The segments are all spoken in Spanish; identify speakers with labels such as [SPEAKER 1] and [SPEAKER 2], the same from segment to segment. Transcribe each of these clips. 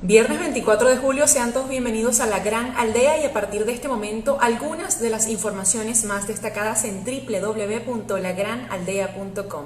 [SPEAKER 1] Viernes 24 de julio, sean todos bienvenidos a La Gran Aldea y a partir de este momento algunas de las informaciones más destacadas en www.lagranaldea.com.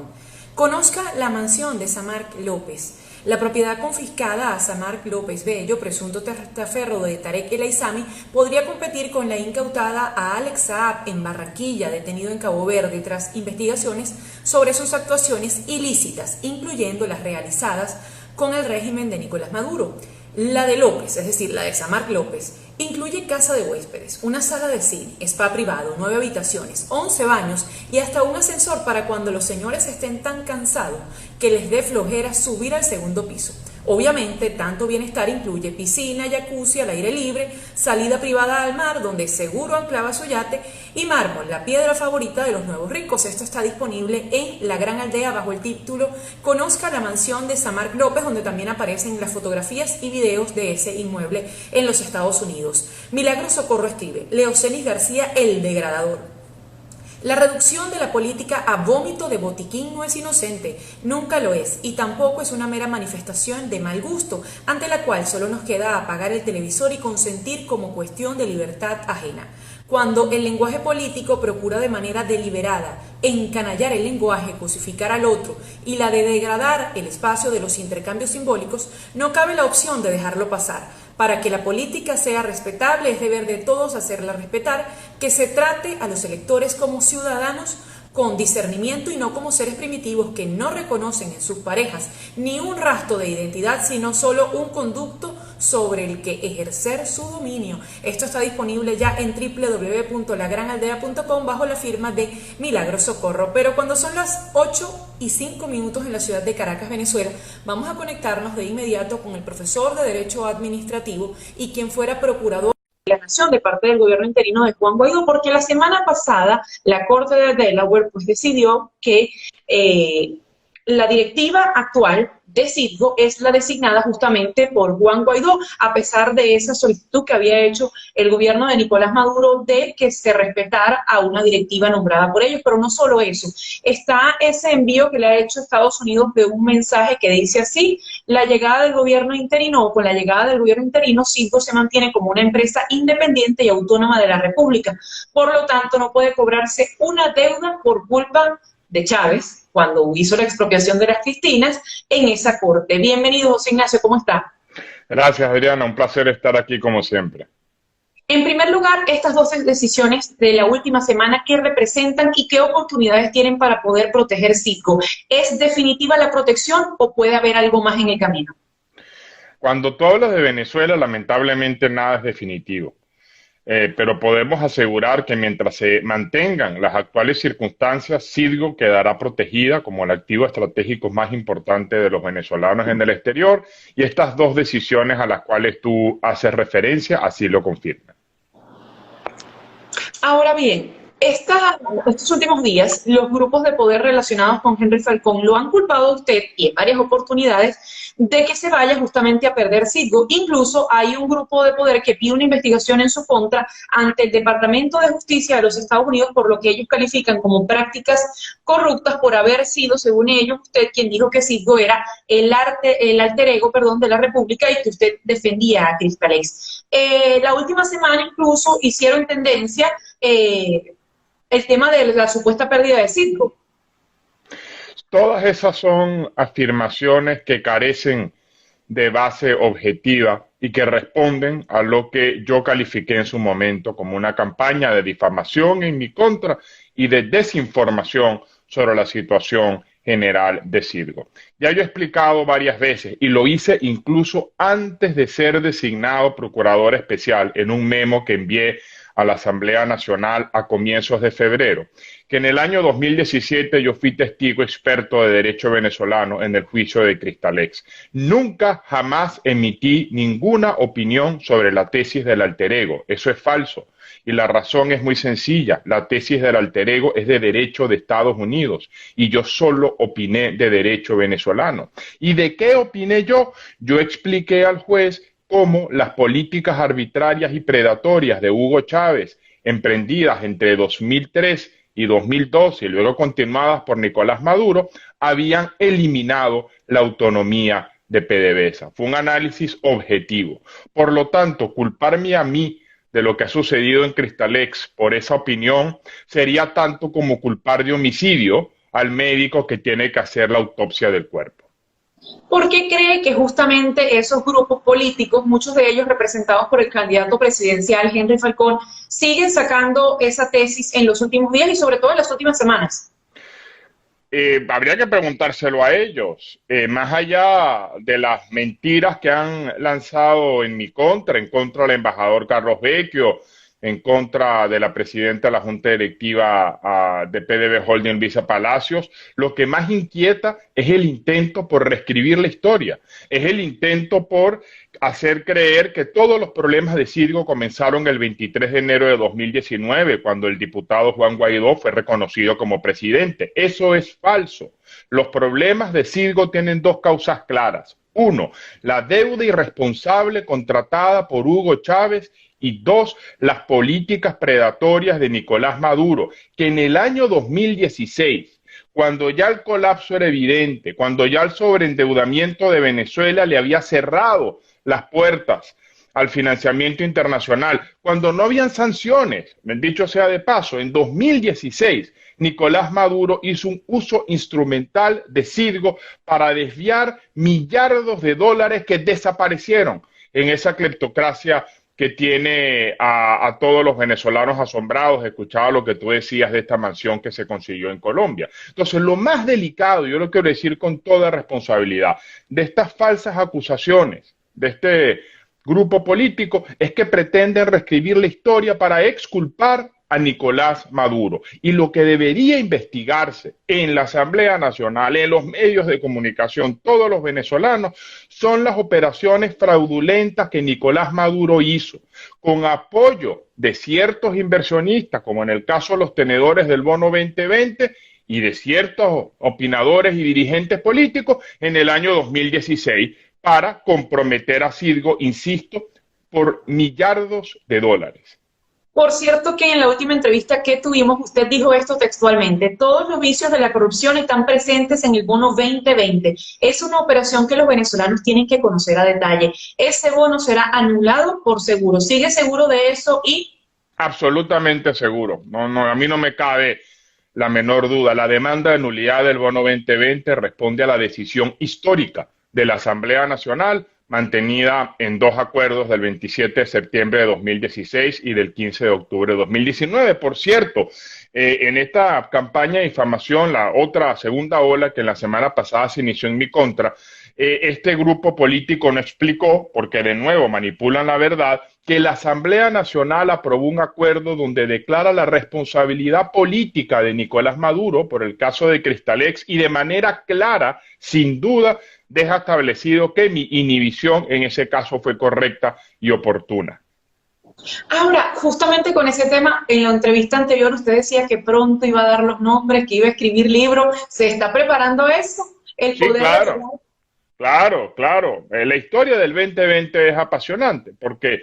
[SPEAKER 1] Conozca la mansión de Samarc López. La propiedad confiscada a Samarc López Bello, presunto testaferro de Tarek El Aissami, podría competir con la incautada a Alex Saab en Barranquilla, detenido en Cabo Verde tras investigaciones sobre sus actuaciones ilícitas, incluyendo las realizadas con el régimen de Nicolás Maduro. La de López, es decir, la de Samarc López, incluye casa de huéspedes, una sala de cine, spa privado, 9 habitaciones, 11 baños y hasta un ascensor para cuando los señores estén tan cansados que les dé flojera subir al segundo piso. Obviamente, tanto bienestar incluye piscina, jacuzzi al aire libre, salida privada al mar donde seguro anclaba su yate y mármol, la piedra favorita de los nuevos ricos. Esto está disponible en La Gran Aldea bajo el título Conozca la mansión de Samarc López, donde también aparecen las fotografías y videos de ese inmueble en los Estados Unidos. Milagro Socorro escribe, Leocelis García, el degradador. La reducción de la política a vómito de botiquín no es inocente, nunca lo es, y tampoco es una mera manifestación de mal gusto, ante la cual solo nos queda apagar el televisor y consentir como cuestión de libertad ajena. Cuando el lenguaje político procura de manera deliberada encanallar el lenguaje, cosificar al otro y la de degradar el espacio de los intercambios simbólicos, no cabe la opción de dejarlo pasar. Para que la política sea respetable es deber de todos hacerla respetar, que se trate a los electores como ciudadanos con discernimiento y no como seres primitivos que no reconocen en sus parejas ni un rastro de identidad, sino solo un conducto sobre el que ejercer su dominio. Esto está disponible ya en www.lagranaldea.com bajo la firma de Milagro Socorro. Pero cuando son las 8:05 en la ciudad de Caracas, Venezuela, vamos a conectarnos de inmediato con el profesor de Derecho Administrativo y quien fuera procurador de la Nación de parte del gobierno interino de Juan Guaidó, porque la semana pasada la Corte de Delaware pues decidió que la directiva actual de Citgo es la designada justamente por Juan Guaidó, a pesar de esa solicitud que había hecho el gobierno de Nicolás Maduro de que se respetara a una directiva nombrada por ellos. Pero no solo eso, está ese envío que le ha hecho Estados Unidos de un mensaje que dice así: la llegada del gobierno interino, o con la llegada del gobierno interino, Citgo se mantiene como una empresa independiente y autónoma de la República. Por lo tanto, no puede cobrarse una deuda por culpa de Chávez, cuando hizo la expropiación de las Cristinas, en esa corte. Bienvenido, José Ignacio, ¿cómo está?
[SPEAKER 2] Gracias, Adriana, un placer estar aquí como siempre.
[SPEAKER 1] En primer lugar, estas dos decisiones de la última semana, ¿qué representan y qué oportunidades tienen para poder proteger Citgo? ¿Es definitiva la protección o puede haber algo más en el camino?
[SPEAKER 2] Cuando tú hablas de Venezuela, lamentablemente nada es definitivo. Pero podemos asegurar que mientras se mantengan las actuales circunstancias, Citgo quedará protegida como el activo estratégico más importante de los venezolanos en el exterior, y estas dos decisiones a las cuales tú haces referencia así lo confirman.
[SPEAKER 1] Ahora bien, estos últimos días, los grupos de poder relacionados con Henry Falcón lo han culpado a usted, y en varias oportunidades, de que se vaya justamente a perder Citgo. Incluso hay un grupo de poder que pide una investigación en su contra ante el Departamento de Justicia de los Estados Unidos por lo que ellos califican como prácticas corruptas por haber sido, según ellos, usted quien dijo que Citgo era el alter ego, de la República, y que usted defendía a Cristalex. La última semana incluso hicieron tendencia el tema de la supuesta pérdida de Citgo.
[SPEAKER 2] Todas esas son afirmaciones que carecen de base objetiva y que responden a lo que yo califiqué en su momento como una campaña de difamación en mi contra y de desinformación sobre la situación general de Citgo. Ya yo he explicado varias veces, y lo hice incluso antes de ser designado procurador especial en un memo que envié a la Asamblea Nacional a comienzos de febrero, que en el año 2017 yo fui testigo experto de derecho venezolano en el juicio de Cristalex. Nunca, jamás emití ninguna opinión sobre la tesis del alter ego. Eso es falso. Y la razón es muy sencilla. La tesis del alter ego es de derecho de Estados Unidos y yo solo opiné de derecho venezolano. ¿Y de qué opiné yo? Yo expliqué al juez cómo las políticas arbitrarias y predatorias de Hugo Chávez, emprendidas entre 2003 y 2012 y luego continuadas por Nicolás Maduro, habían eliminado la autonomía de PDVSA, fue un análisis objetivo. Por lo tanto, culparme a mí de lo que ha sucedido en Cristalex por esa opinión sería tanto como culpar de homicidio al médico que tiene que hacer la autopsia del cuerpo.
[SPEAKER 1] ¿Por qué cree que justamente esos grupos políticos, muchos de ellos representados por el candidato presidencial Henry Falcón, siguen sacando esa tesis en los últimos días y sobre todo en las últimas semanas?
[SPEAKER 2] Habría que preguntárselo a ellos. Más allá de las mentiras que han lanzado en contra del embajador Carlos Vecchio, en contra de la presidenta de la Junta Directiva de PDV Holding, Luisa Palacios, lo que más inquieta es el intento por reescribir la historia, es el intento por hacer creer que todos los problemas de Citgo comenzaron el 23 de enero de 2019, cuando el diputado Juan Guaidó fue reconocido como presidente. Eso es falso. Los problemas de Citgo tienen dos causas claras. Uno, la deuda irresponsable contratada por Hugo Chávez, y dos, las políticas predatorias de Nicolás Maduro, que en el año 2016, cuando ya el colapso era evidente, cuando ya el sobreendeudamiento de Venezuela le había cerrado las puertas al financiamiento internacional, cuando no habían sanciones, dicho sea de paso, en 2016, Nicolás Maduro hizo un uso instrumental de Citgo para desviar millardos de dólares que desaparecieron en esa cleptocracia que tiene a todos los venezolanos asombrados. Escuchaba lo que tú decías de esta mansión que se consiguió en Colombia. Entonces, lo más delicado, yo lo quiero decir con toda responsabilidad, de estas falsas acusaciones, de este grupo político, es que pretenden reescribir la historia para exculpar a Nicolás Maduro. Y lo que debería investigarse en la Asamblea Nacional, en los medios de comunicación, todos los venezolanos, son las operaciones fraudulentas que Nicolás Maduro hizo, con apoyo de ciertos inversionistas, como en el caso de los tenedores del bono 2020, y de ciertos opinadores y dirigentes políticos en el año 2016, para comprometer a Citgo, insisto, por millardos de dólares.
[SPEAKER 1] Por cierto que en la última entrevista que tuvimos, usted dijo esto textualmente: todos los vicios de la corrupción están presentes en el bono 2020. Es una operación que los venezolanos tienen que conocer a detalle. Ese bono será anulado por seguro. ¿Sigue seguro de eso?
[SPEAKER 2] Absolutamente seguro. A mí no me cabe la menor duda. La demanda de nulidad del bono 2020 responde a la decisión histórica de la Asamblea Nacional, mantenida en dos acuerdos del 27 de septiembre de 2016 y del 15 de octubre de 2019. Por cierto, en esta campaña de difamación, la otra segunda ola que la semana pasada se inició en mi contra, este grupo político no explicó, porque de nuevo manipulan la verdad, que la Asamblea Nacional aprobó un acuerdo donde declara la responsabilidad política de Nicolás Maduro por el caso de Cristalex y de manera clara, sin duda, deja establecido que mi inhibición en ese caso fue correcta y oportuna.
[SPEAKER 1] Ahora, justamente con ese tema, en la entrevista anterior usted decía que pronto iba a dar los nombres, que iba a escribir libros. ¿Se está preparando eso?
[SPEAKER 2] Sí, claro. La historia del 2020 es apasionante porque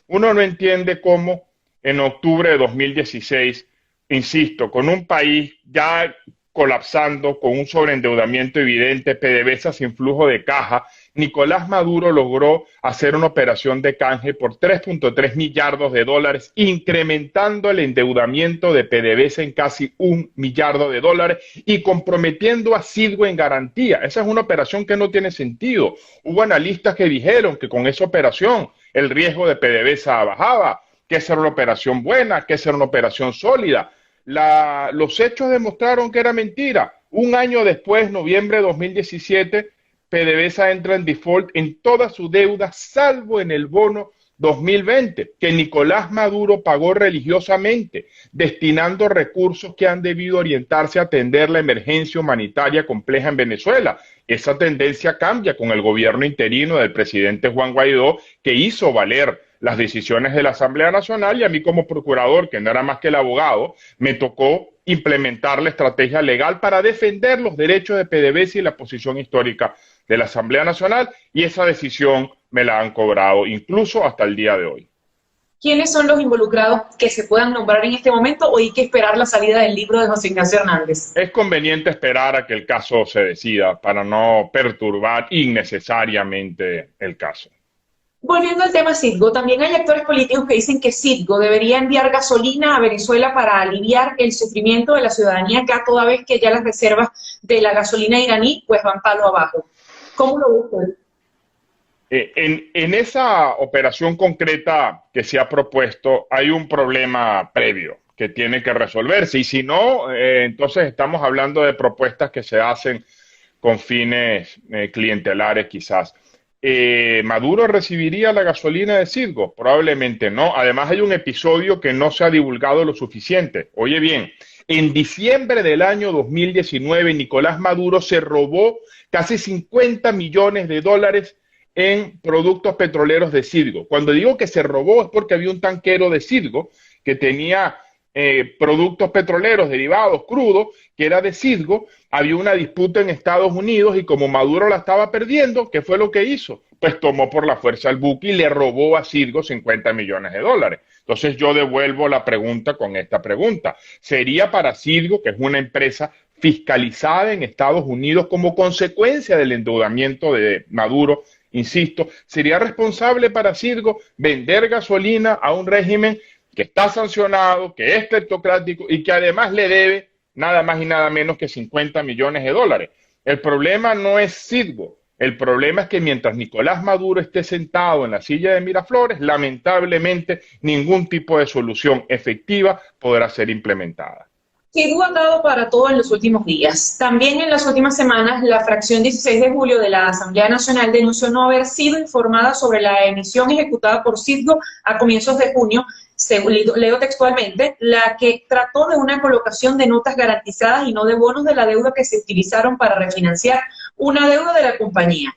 [SPEAKER 2] uno no entiende cómo en octubre de 2016, insisto, con un país ya colapsando, con un sobreendeudamiento evidente, PDVSA sin flujo de caja, Nicolás Maduro logró hacer una operación de canje por 3.3 millardos de dólares, incrementando el endeudamiento de PDVSA en casi 1 millardo de dólares y comprometiendo a Citgo en garantía. Esa es una operación que no tiene sentido. Hubo analistas que dijeron que con esa operación el riesgo de PDVSA bajaba, que esa era una operación buena, que esa era una operación sólida. Los hechos demostraron que era mentira. Un año después, noviembre de 2017, PDVSA entra en default en toda su deuda, salvo en el bono 2020, que Nicolás Maduro pagó religiosamente, destinando recursos que han debido orientarse a atender la emergencia humanitaria compleja en Venezuela. Esa tendencia cambia con el gobierno interino del presidente Juan Guaidó, que hizo valer las decisiones de la Asamblea Nacional, y a mí como procurador, que no era más que el abogado, me tocó implementar la estrategia legal para defender los derechos de PDVSA y la posición histórica de la Asamblea Nacional, y esa decisión me la han cobrado incluso hasta el día de hoy.
[SPEAKER 1] ¿Quiénes son los involucrados que se puedan nombrar en este momento o hay que esperar la salida del libro de José Ignacio Hernández?
[SPEAKER 2] Es conveniente esperar a que el caso se decida para no perturbar innecesariamente el caso.
[SPEAKER 1] Volviendo al tema Citgo, también hay actores políticos que dicen que Citgo debería enviar gasolina a Venezuela para aliviar el sufrimiento de la ciudadanía acá, toda vez que ya las reservas de la gasolina iraní pues van palo abajo. ¿Cómo lo ve usted?
[SPEAKER 2] En esa operación concreta que se ha propuesto hay un problema previo que tiene que resolverse y si no, entonces estamos hablando de propuestas que se hacen con fines clientelares quizás. ¿Maduro recibiría la gasolina de Citgo? Probablemente no. Además hay un episodio que no se ha divulgado lo suficiente. Oye bien, en diciembre del año 2019 Nicolás Maduro se robó casi 50 millones de dólares en productos petroleros de Citgo. Cuando digo que se robó es porque había un tanquero de Citgo que tenía productos petroleros derivados crudos, que era de Citgo, había una disputa en Estados Unidos y como Maduro la estaba perdiendo, ¿qué fue lo que hizo? Pues tomó por la fuerza el buque y le robó a Citgo 50 millones de dólares. Entonces yo devuelvo la pregunta con esta pregunta. ¿Sería para Citgo, que es una empresa fiscalizada en Estados Unidos como consecuencia del endeudamiento de Maduro, insisto, sería responsable para Citgo vender gasolina a un régimen que está sancionado, que es cleptocrático y que además le debe nada más y nada menos que 50 millones de dólares? El problema no es Citgo, el problema es que mientras Nicolás Maduro esté sentado en la silla de Miraflores, lamentablemente ningún tipo de solución efectiva podrá ser implementada.
[SPEAKER 1] Citgo ha dado para todo en los últimos días. También en las últimas semanas, la fracción 16 de julio de la Asamblea Nacional denunció no haber sido informada sobre la emisión ejecutada por Citgo a comienzos de junio, leo textualmente, la que trató de una colocación de notas garantizadas y no de bonos de la deuda que se utilizaron para refinanciar una deuda de la compañía.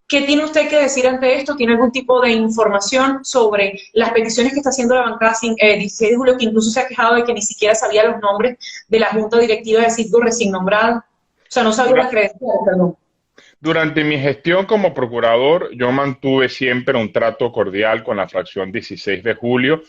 [SPEAKER 1] ¿Qué tiene usted que decir ante esto? ¿Tiene algún tipo de información sobre las peticiones que está haciendo la bancada 16 de julio, que incluso se ha quejado de que ni siquiera sabía los nombres de la junta directiva de Citgo recién nombrada? O sea, no sabía las credenciales, perdón.
[SPEAKER 2] Durante mi gestión como procurador, yo mantuve siempre un trato cordial con la fracción 16 de julio.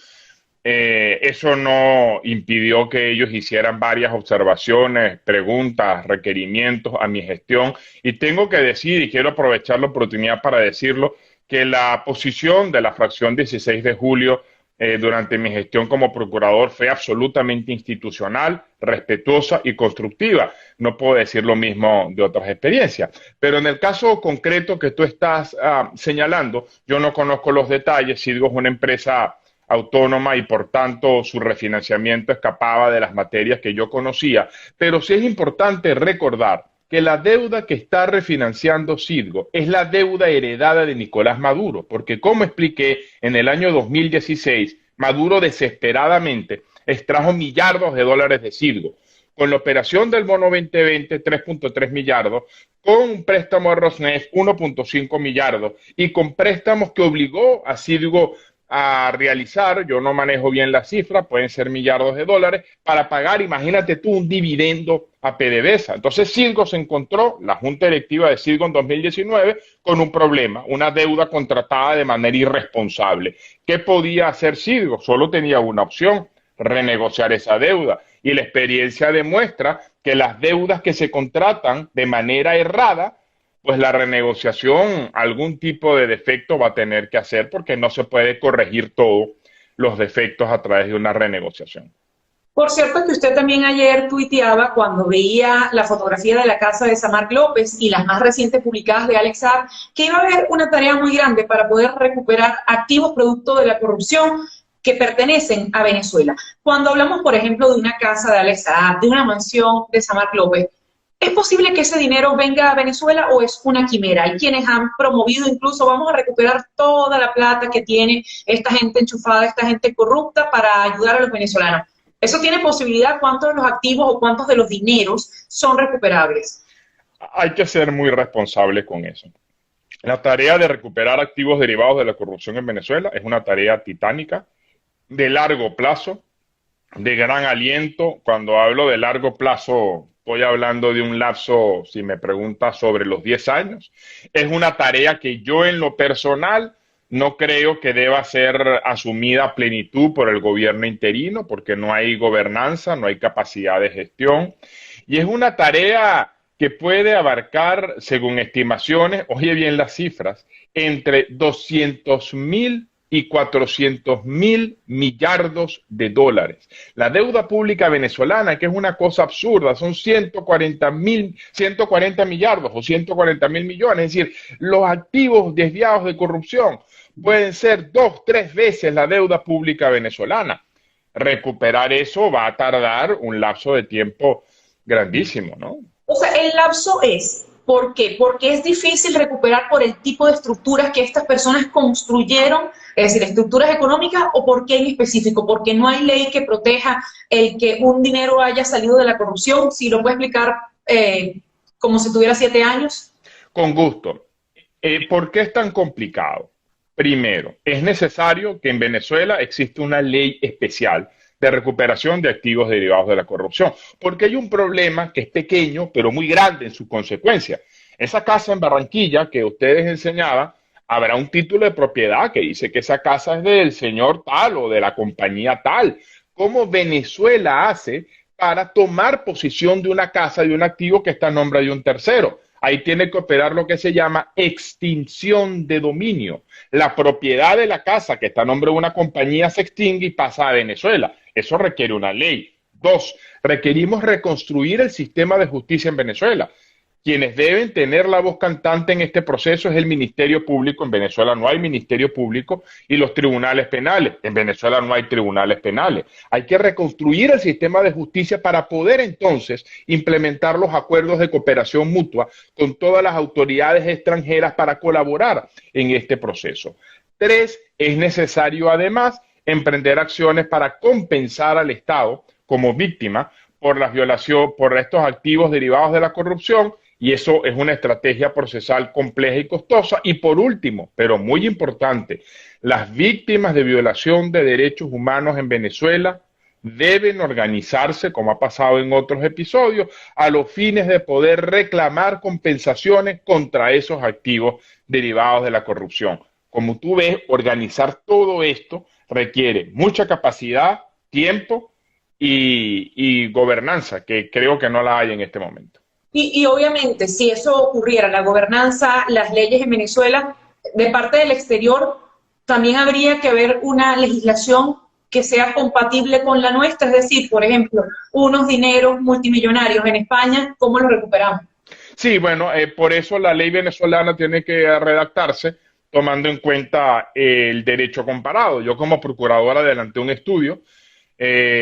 [SPEAKER 2] Eso no impidió que ellos hicieran varias observaciones, preguntas, requerimientos a mi gestión. Y tengo que decir, y quiero aprovechar la oportunidad para decirlo, que la posición de la fracción 16 de julio durante mi gestión como procurador fue absolutamente institucional, respetuosa y constructiva. No puedo decir lo mismo de otras experiencias. Pero en el caso concreto que tú estás señalando, yo no conozco los detalles. Citgo es una empresa autónoma y por tanto su refinanciamiento escapaba de las materias que yo conocía, pero sí es importante recordar que la deuda que está refinanciando Citgo es la deuda heredada de Nicolás Maduro, porque como expliqué, en el año 2016 Maduro desesperadamente extrajo millardos de dólares de Citgo. Con la operación del bono 2020, 3.3 millardos, con un préstamo de Rosneft, 1.5 millardos, y con préstamos que obligó a Citgo a realizar, yo no manejo bien la cifra, pueden ser millardos de dólares, para pagar, imagínate tú, un dividendo a PDVSA. Entonces Citgo se encontró, la junta directiva de Citgo en 2019, con un problema, una deuda contratada de manera irresponsable. ¿Qué podía hacer Citgo? Solo tenía una opción, renegociar esa deuda. Y la experiencia demuestra que las deudas que se contratan de manera errada, pues la renegociación, algún tipo de defecto va a tener que hacer porque no se puede corregir todos los defectos a través de una renegociación.
[SPEAKER 1] Por cierto que usted también ayer tuiteaba cuando veía la fotografía de la casa de Samark López y las más recientes publicadas de Alex Saab, que iba a haber una tarea muy grande para poder recuperar activos producto de la corrupción que pertenecen a Venezuela. Cuando hablamos, por ejemplo, de una casa de Alex Saab, de una mansión de Samark López, ¿es posible que ese dinero venga a Venezuela o es una quimera? Hay quienes han promovido incluso, vamos a recuperar toda la plata que tiene esta gente enchufada, esta gente corrupta para ayudar a los venezolanos. ¿Eso tiene posibilidad? ¿Cuántos de los activos o cuántos de los dineros son recuperables?
[SPEAKER 2] Hay que ser muy responsable con eso. La tarea de recuperar activos derivados de la corrupción en Venezuela es una tarea titánica, de largo plazo, de gran aliento. Cuando hablo de largo plazo, estoy hablando de un lapso, si me preguntas, sobre los 10 años. Es una tarea que yo en lo personal No creo que deba ser asumida a plenitud por el gobierno interino, porque no hay gobernanza, no hay capacidad de gestión. Y es una tarea que puede abarcar, según estimaciones, oye bien las cifras, entre 200.000 y 400.000 millardos de dólares. La deuda pública venezolana, que es una cosa absurda, son 140 millardos o 140.000 millones. Es decir, los activos desviados de corrupción pueden ser 2, 3 veces la deuda pública venezolana. Recuperar eso va a tardar un lapso de tiempo grandísimo, ¿no?
[SPEAKER 1] O sea, el lapso es, ¿por qué? Porque es difícil recuperar por el tipo de estructuras que estas personas construyeron, es decir, estructuras económicas, o por qué en específico, porque no hay ley que proteja el que un dinero haya salido de la corrupción. Si lo puede explicar como si tuviera 7 años.
[SPEAKER 2] Con gusto. ¿Por qué es tan complicado? Primero, es necesario que en Venezuela exista una ley especial de recuperación de activos derivados de la corrupción, porque hay un problema que es pequeño, pero muy grande en su consecuencia. Esa casa en Barranquilla que ustedes enseñaban, habrá un título de propiedad que dice que esa casa es del señor tal o de la compañía tal. ¿Cómo Venezuela hace para tomar posesión de una casa, de un activo que está a nombre de un tercero? Ahí tiene que operar lo que se llama extinción de dominio. La propiedad de la casa que está a nombre de una compañía se extingue y pasa a Venezuela. Eso requiere una ley. 2, requerimos reconstruir el sistema de justicia en Venezuela. Quienes deben tener la voz cantante en este proceso es el Ministerio Público. En Venezuela no hay Ministerio Público, y los tribunales penales. En Venezuela no hay tribunales penales. Hay que reconstruir el sistema de justicia para poder entonces implementar los acuerdos de cooperación mutua con todas las autoridades extranjeras para colaborar en este proceso. 3, es necesario además emprender acciones para compensar al Estado como víctima por la violación, por estos activos derivados de la corrupción. Y eso es una estrategia procesal compleja y costosa. Y por último, pero muy importante, las víctimas de violación de derechos humanos en Venezuela deben organizarse, como ha pasado en otros episodios, a los fines de poder reclamar compensaciones contra esos activos derivados de la corrupción. Como tú ves, organizar todo esto requiere mucha capacidad, tiempo y gobernanza, que creo que no la hay en este momento.
[SPEAKER 1] Y obviamente, si eso ocurriera, la gobernanza, las leyes en Venezuela, de parte del exterior, también habría que haber una legislación que sea compatible con la nuestra. Es decir, por ejemplo, unos dineros multimillonarios en España, ¿cómo los recuperamos?
[SPEAKER 2] Sí, bueno, por eso la ley venezolana tiene que redactarse tomando en cuenta el derecho comparado. Yo como procurador adelanté un estudio,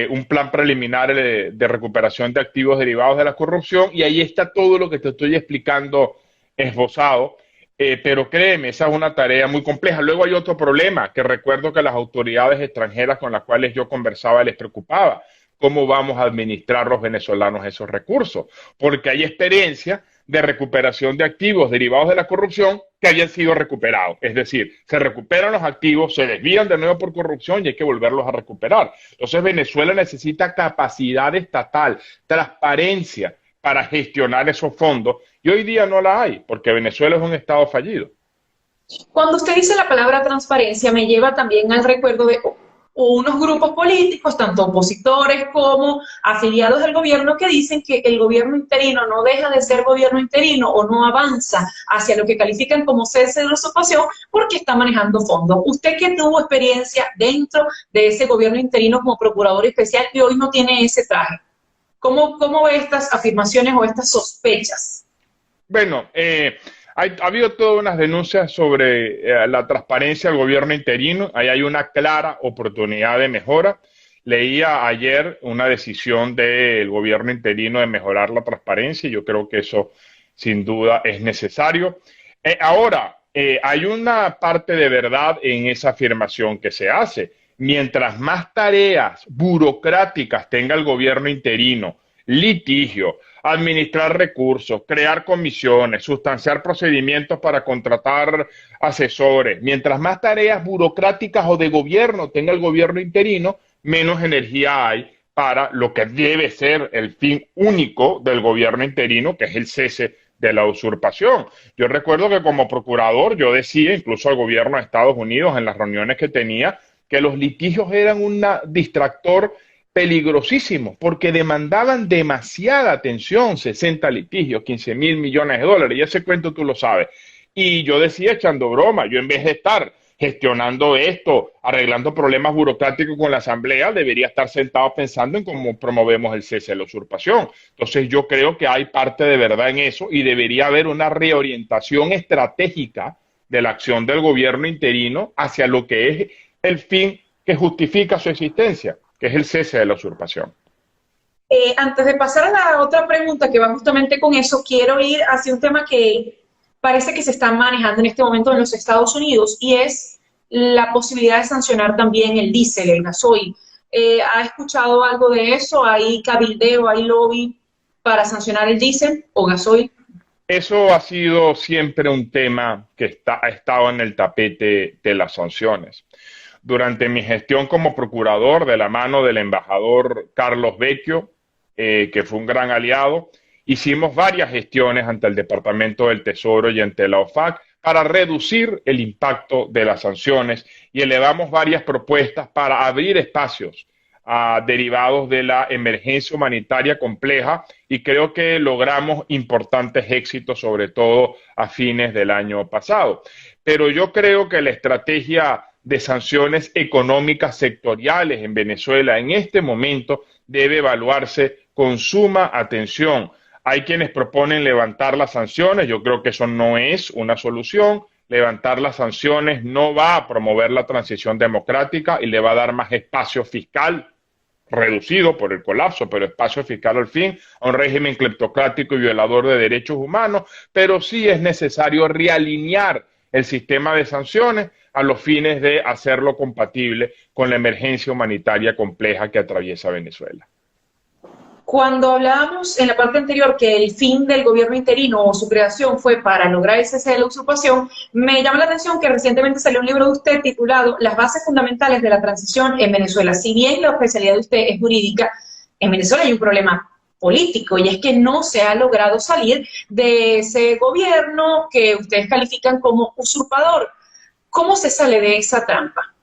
[SPEAKER 2] un plan preliminar de recuperación de activos derivados de la corrupción, y ahí está todo lo que te estoy explicando esbozado, pero créeme, esa es una tarea muy compleja. Luego hay otro problema que recuerdo que las autoridades extranjeras con las cuales yo conversaba les preocupaba: cómo vamos a administrar los venezolanos esos recursos, porque hay experiencia de recuperación de activos derivados de la corrupción que habían sido recuperados. Es decir, se recuperan los activos, se desvían de nuevo por corrupción y hay que volverlos a recuperar. Entonces Venezuela necesita capacidad estatal, transparencia para gestionar esos fondos, y hoy día no la hay, porque Venezuela es un estado fallido.
[SPEAKER 1] Cuando usted dice la palabra transparencia, me lleva también al recuerdo de unos grupos políticos, tanto opositores como afiliados del gobierno, que dicen que el gobierno interino no deja de ser gobierno interino o no avanza hacia lo que califican como cese de la usurpación porque está manejando fondos. Usted, que tuvo experiencia dentro de ese gobierno interino como procurador especial y hoy no tiene ese traje, ¿cómo ve estas afirmaciones o estas sospechas?
[SPEAKER 2] Bueno, ha habido todas unas denuncias sobre la transparencia del gobierno interino. Ahí hay una clara oportunidad de mejora. Leía ayer una decisión del gobierno interino de mejorar la transparencia, y yo creo que eso sin duda es necesario. Ahora, hay una parte de verdad en esa afirmación que se hace. Mientras más tareas burocráticas tenga el gobierno interino, litigio, administrar recursos, crear comisiones, sustanciar procedimientos para contratar asesores, mientras más tareas burocráticas o de gobierno tenga el gobierno interino, menos energía hay para lo que debe ser el fin único del gobierno interino, que es el cese de la usurpación. Yo recuerdo que como procurador yo decía, incluso al gobierno de Estados Unidos en las reuniones que tenía, que los litigios eran un distractor peligrosísimo porque demandaban demasiada atención, 60 litigios, 15.000 millones de dólares, y ese cuento tú lo sabes. Y yo decía, echando broma, yo en vez de estar gestionando esto, arreglando problemas burocráticos con la Asamblea, debería estar sentado pensando en cómo promovemos el cese de la usurpación. Entonces yo creo que hay parte de verdad en eso y debería haber una reorientación estratégica de la acción del gobierno interino hacia lo que es el fin que justifica su existencia, que es el cese de la usurpación.
[SPEAKER 1] Antes de pasar a la otra pregunta que va justamente con eso, quiero ir hacia un tema que parece que se está manejando en este momento en los Estados Unidos y es la posibilidad de sancionar también el diésel, el gasoil. ¿Ha escuchado algo de eso? ¿Hay cabildeo, hay lobby para sancionar el diésel o gasoil?
[SPEAKER 2] Eso ha sido siempre un tema que ha estado en el tapete de las sanciones. Durante mi gestión como procurador, de la mano del embajador Carlos Vecchio, que fue un gran aliado, hicimos varias gestiones ante el Departamento del Tesoro y ante la OFAC para reducir el impacto de las sanciones y elevamos varias propuestas para abrir espacios derivados de la emergencia humanitaria compleja y creo que logramos importantes éxitos, sobre todo a fines del año pasado. Pero yo creo que la estrategia de sanciones económicas sectoriales en Venezuela en este momento debe evaluarse con suma atención. Hay quienes proponen levantar las sanciones, yo creo que eso no es una solución. Levantar las sanciones no va a promover la transición democrática y le va a dar más espacio fiscal, reducido por el colapso, pero espacio fiscal al fin, a un régimen cleptocrático y violador de derechos humanos, pero sí es necesario realinear el sistema de sanciones a los fines de hacerlo compatible con la emergencia humanitaria compleja que atraviesa Venezuela.
[SPEAKER 1] Cuando hablábamos en la parte anterior que el fin del gobierno interino o su creación fue para lograr el cese de la usurpación, me llama la atención que recientemente salió un libro de usted titulado Las bases fundamentales de la transición en Venezuela. Si bien la especialidad de usted es jurídica, en Venezuela hay un problema político y es que no se ha logrado salir de ese gobierno que ustedes califican como usurpador. ¿Cómo se sale de esa trampa?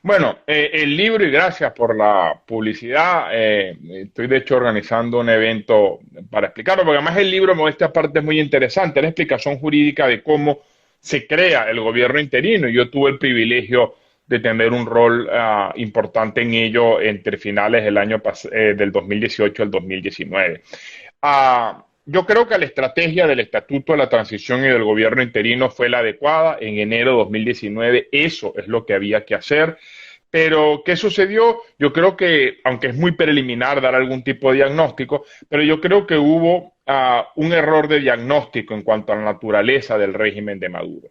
[SPEAKER 2] Bueno, el libro, y gracias por la publicidad, estoy de hecho organizando un evento para explicarlo, porque además el libro muestra partes muy interesantes, la explicación jurídica de cómo se crea el gobierno interino. Yo tuve el privilegio de tener un rol importante en ello entre finales del 2018 al 2019. Yo creo que la estrategia del Estatuto de la Transición y del gobierno interino fue la adecuada. En enero de 2019 eso es lo que había que hacer. Pero, ¿qué sucedió? Yo creo que, aunque es muy preliminar dar algún tipo de diagnóstico, pero yo creo que hubo un error de diagnóstico en cuanto a la naturaleza del régimen de Maduro.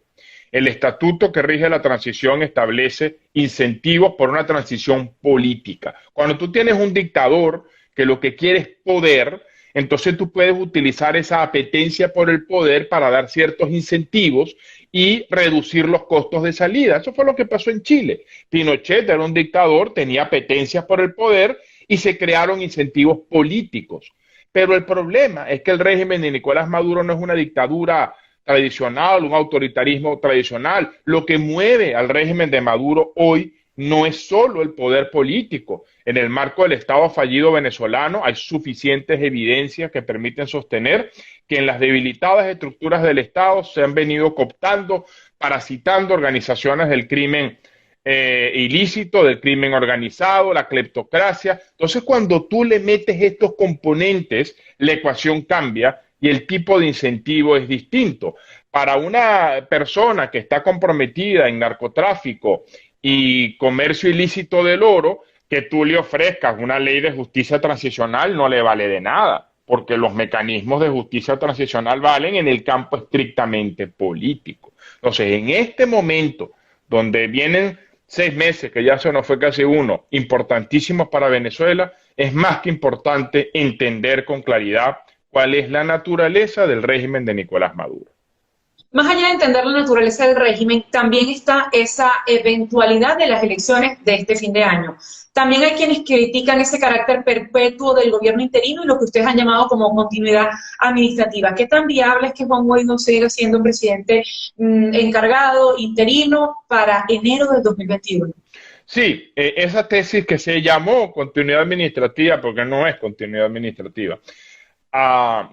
[SPEAKER 2] El estatuto que rige la transición establece incentivos por una transición política. Cuando tú tienes un dictador que lo que quiere es poder, entonces tú puedes utilizar esa apetencia por el poder para dar ciertos incentivos y reducir los costos de salida. Eso fue lo que pasó en Chile. Pinochet era un dictador, tenía apetencias por el poder y se crearon incentivos políticos. Pero el problema es que el régimen de Nicolás Maduro no es una dictadura tradicional, un autoritarismo tradicional. Lo que mueve al régimen de Maduro hoy no es solo el poder político. En el marco del Estado fallido venezolano hay suficientes evidencias que permiten sostener que en las debilitadas estructuras del Estado se han venido cooptando, parasitando organizaciones del crimen ilícito, del crimen organizado, la cleptocracia. Entonces, cuando tú le metes estos componentes, la ecuación cambia y el tipo de incentivo es distinto. Para una persona que está comprometida en narcotráfico y comercio ilícito del oro, que tú le ofrezcas una ley de justicia transicional no le vale de nada, porque los mecanismos de justicia transicional valen en el campo estrictamente político. Entonces, en este momento, donde vienen 6 meses, que ya se nos fue casi uno, importantísimos para Venezuela, es más que importante entender con claridad cuál es la naturaleza del régimen de Nicolás Maduro.
[SPEAKER 1] Más allá de entender la naturaleza del régimen, también está esa eventualidad de las elecciones de este fin de año. También hay quienes critican ese carácter perpetuo del gobierno interino y lo que ustedes han llamado como continuidad administrativa. ¿Qué tan viable es que Juan Guaidó siga siendo un presidente encargado, interino, para enero del 2021?
[SPEAKER 2] Sí, esa tesis que se llamó continuidad administrativa, porque no es continuidad administrativa,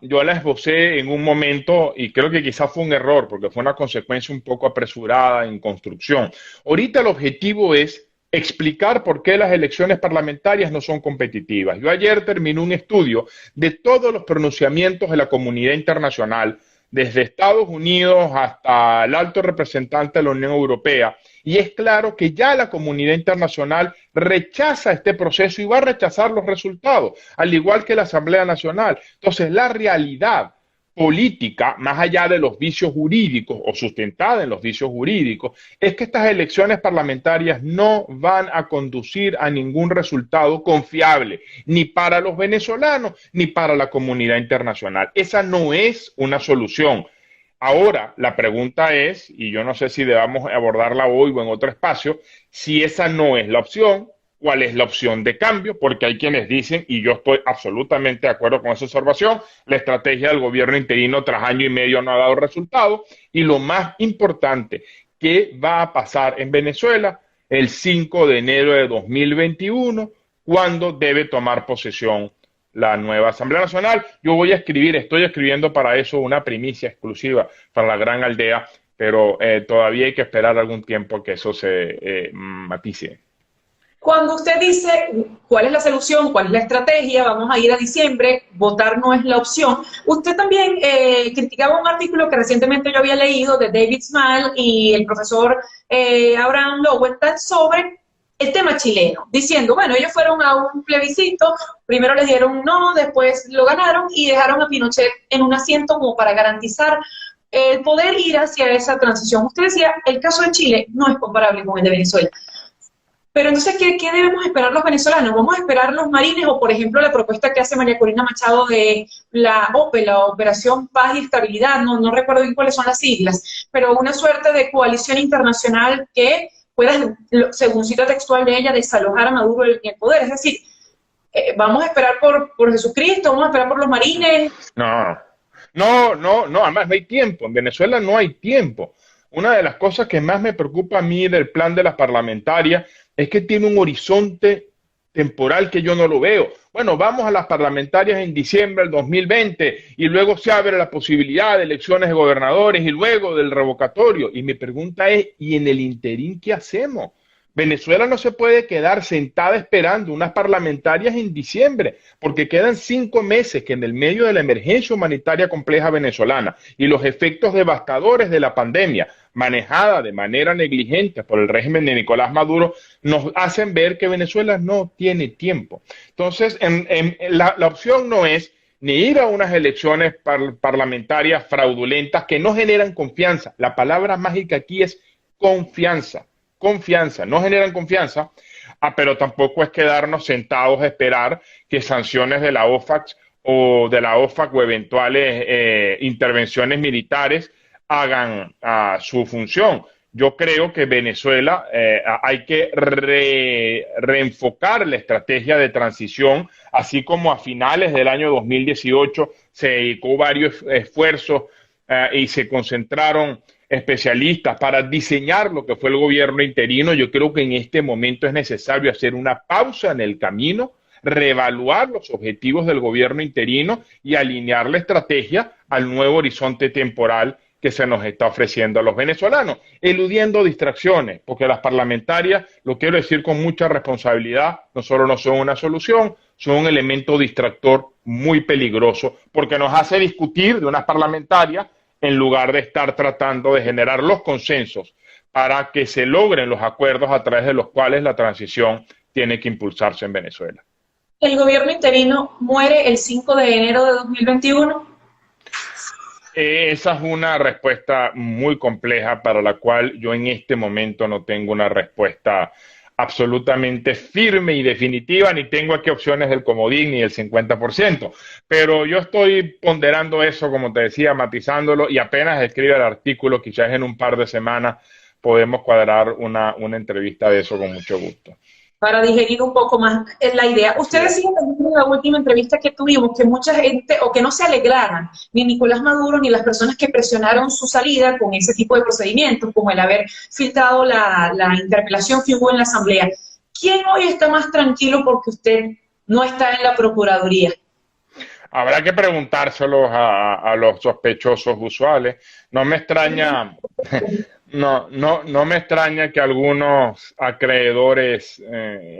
[SPEAKER 2] yo la esbocé en un momento y creo que quizás fue un error, porque fue una consecuencia un poco apresurada en construcción. Ahorita el objetivo es explicar por qué las elecciones parlamentarias no son competitivas. Yo ayer terminé un estudio de todos los pronunciamientos de la comunidad internacional, desde Estados Unidos hasta el alto representante de la Unión Europea, y es claro que ya la comunidad internacional rechaza este proceso y va a rechazar los resultados, al igual que la Asamblea Nacional. Entonces, la realidad política, más allá de los vicios jurídicos o sustentada en los vicios jurídicos, es que estas elecciones parlamentarias no van a conducir a ningún resultado confiable, ni para los venezolanos, ni para la comunidad internacional. Esa no es una solución. Ahora, la pregunta es, y yo no sé si debamos abordarla hoy o en otro espacio, si esa no es la opción, ¿cuál es la opción de cambio? Porque hay quienes dicen, y yo estoy absolutamente de acuerdo con esa observación, la estrategia del gobierno interino tras año y medio no ha dado resultado, y lo más importante, ¿qué va a pasar en Venezuela el 5 de enero de 2021, cuando debe tomar posesión la nueva Asamblea Nacional? Yo voy a escribir, estoy escribiendo para eso una primicia exclusiva para la Gran Aldea, pero todavía hay que esperar algún tiempo que eso se matice.
[SPEAKER 1] Cuando usted dice cuál es la solución, cuál es la estrategia, vamos a ir a diciembre, votar no es la opción, usted también criticaba un artículo que recientemente yo había leído de David Small y el profesor Abraham Lowenthal sobre el tema chileno, diciendo, bueno, ellos fueron a un plebiscito, primero les dieron un no, después lo ganaron y dejaron a Pinochet en un asiento como para garantizar el poder ir hacia esa transición. Usted decía, el caso de Chile no es comparable con el de Venezuela. Pero entonces, ¿qué debemos esperar los venezolanos? ¿Vamos a esperar los marines o, por ejemplo, la propuesta que hace María Corina Machado de la OPE, la Operación Paz y Estabilidad? No recuerdo bien cuáles son las siglas, pero una suerte de coalición internacional que pueda, según cita textual de ella, desalojar a Maduro en el poder. Es decir, ¿vamos a esperar por Jesucristo? ¿Vamos a esperar por los marines?
[SPEAKER 2] No, además no hay tiempo. En Venezuela no hay tiempo. Una de las cosas que más me preocupa a mí del plan de las parlamentarias es que tiene un horizonte temporal que yo no lo veo. Bueno, vamos a las parlamentarias en diciembre del 2020 y luego se abre la posibilidad de elecciones de gobernadores y luego del revocatorio. Y mi pregunta es, ¿y en el interín qué hacemos? Venezuela no se puede quedar sentada esperando unas parlamentarias en diciembre, porque quedan 5 meses que en el medio de la emergencia humanitaria compleja venezolana y los efectos devastadores de la pandemia, manejada de manera negligente por el régimen de Nicolás Maduro, nos hacen ver que Venezuela no tiene tiempo. Entonces, la opción no es ni ir a unas elecciones parlamentarias fraudulentas que no generan confianza. La palabra mágica aquí es confianza. Confianza, no generan confianza, pero tampoco es quedarnos sentados a esperar que sanciones de la OFAC o eventuales intervenciones militares hagan su función. Yo creo que Venezuela hay que reenfocar la estrategia de transición, así como a finales del año 2018 se dedicó varios esfuerzos y se concentraron especialistas para diseñar lo que fue el gobierno interino. Yo creo que en este momento es necesario hacer una pausa en el camino, reevaluar los objetivos del gobierno interino y alinear la estrategia al nuevo horizonte temporal que se nos está ofreciendo a los venezolanos, eludiendo distracciones, porque las parlamentarias, lo quiero decir con mucha responsabilidad, no solo no son una solución, son un elemento distractor muy peligroso, porque nos hace discutir de unas parlamentarias en lugar de estar tratando de generar los consensos para que se logren los acuerdos a través de los cuales la transición tiene que impulsarse en Venezuela.
[SPEAKER 1] ¿El gobierno interino muere el 5 de enero de 2021?
[SPEAKER 2] Esa es una respuesta muy compleja para la cual yo en este momento no tengo una respuesta absolutamente firme y definitiva, ni tengo aquí opciones del comodín ni del 50%. Pero yo estoy ponderando eso, como te decía, matizándolo, y apenas escriba el artículo, quizás en un par de semanas podemos cuadrar una entrevista de eso con mucho gusto.
[SPEAKER 1] Para digerir un poco más la idea. Usted decía también en la última entrevista que tuvimos que mucha gente, o que no se alegraran, ni Nicolás Maduro ni las personas que presionaron su salida con ese tipo de procedimientos, como el haber filtrado la interpelación que hubo en la Asamblea. ¿Quién hoy está más tranquilo porque usted no está en la Procuraduría?
[SPEAKER 2] Habrá que preguntárselo a los sospechosos usuales. No me extraña, no me extraña que algunos acreedores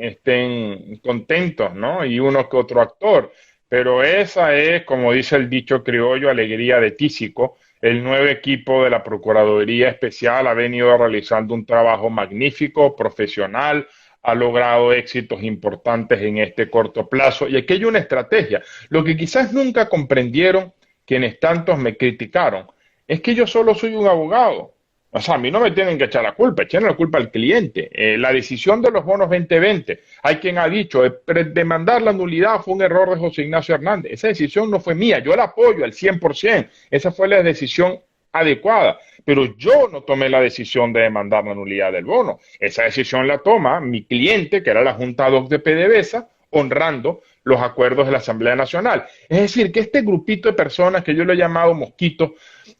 [SPEAKER 2] estén contentos, ¿no? Y uno que otro actor. Pero esa es, como dice el dicho criollo, alegría de tísico. El nuevo equipo de la Procuraduría Especial ha venido realizando un trabajo magnífico, profesional, ha logrado éxitos importantes en este corto plazo. Y aquí hay una estrategia. Lo que quizás nunca comprendieron quienes tantos me criticaron es que yo solo soy un abogado. O sea, a mí no me tienen que echar la culpa, echen la culpa al cliente. La decisión de los bonos 2020, hay quien ha dicho, demandar la nulidad fue un error de José Ignacio Hernández. Esa decisión no fue mía, yo la apoyo al 100%. Esa fue la decisión adecuada, pero yo no tomé la decisión de demandar la nulidad del bono. Esa decisión la toma mi cliente, que era la Junta ad hoc de PDVSA, honrando los acuerdos de la Asamblea Nacional. Es decir, que este grupito de personas que yo le he llamado mosquitos,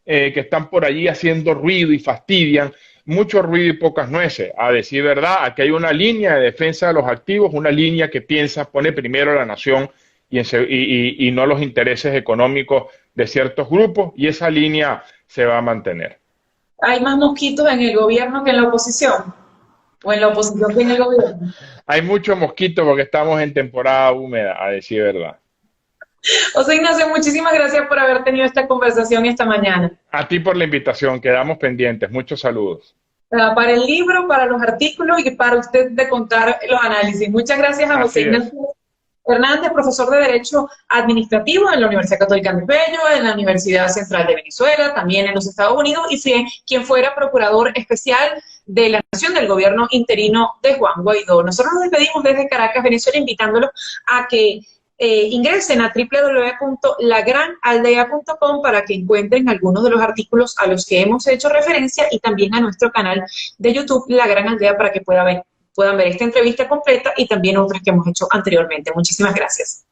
[SPEAKER 2] que están por allí haciendo ruido y fastidian, mucho ruido y pocas nueces. A decir verdad, aquí hay una línea de defensa de los activos, una línea que piensa, pone primero a la nación y no los intereses económicos de ciertos grupos, y esa línea se va a mantener.
[SPEAKER 1] ¿Hay más mosquitos en el gobierno que en la oposición? ¿O en la oposición que en el gobierno?
[SPEAKER 2] Hay muchos mosquitos porque estamos en temporada húmeda, a decir verdad.
[SPEAKER 1] José Ignacio, muchísimas gracias por haber tenido esta conversación esta mañana.
[SPEAKER 2] A ti por la invitación, quedamos pendientes. Muchos saludos.
[SPEAKER 1] Para el libro, para los artículos y para usted de contar los análisis. Muchas gracias a José Ignacio Hernández, profesor de Derecho Administrativo en la Universidad Católica Andrés Bello, en la Universidad Central de Venezuela, también en los Estados Unidos, y fue quien fuera procurador especial de la Nación del Gobierno interino de Juan Guaidó. Nosotros nos despedimos desde Caracas, Venezuela, invitándolos a que ingresen a www.lagranaldea.com para que encuentren algunos de los artículos a los que hemos hecho referencia y también a nuestro canal de YouTube, La Gran Aldea, para que puedan ver esta entrevista completa y también otras que hemos hecho anteriormente. Muchísimas gracias.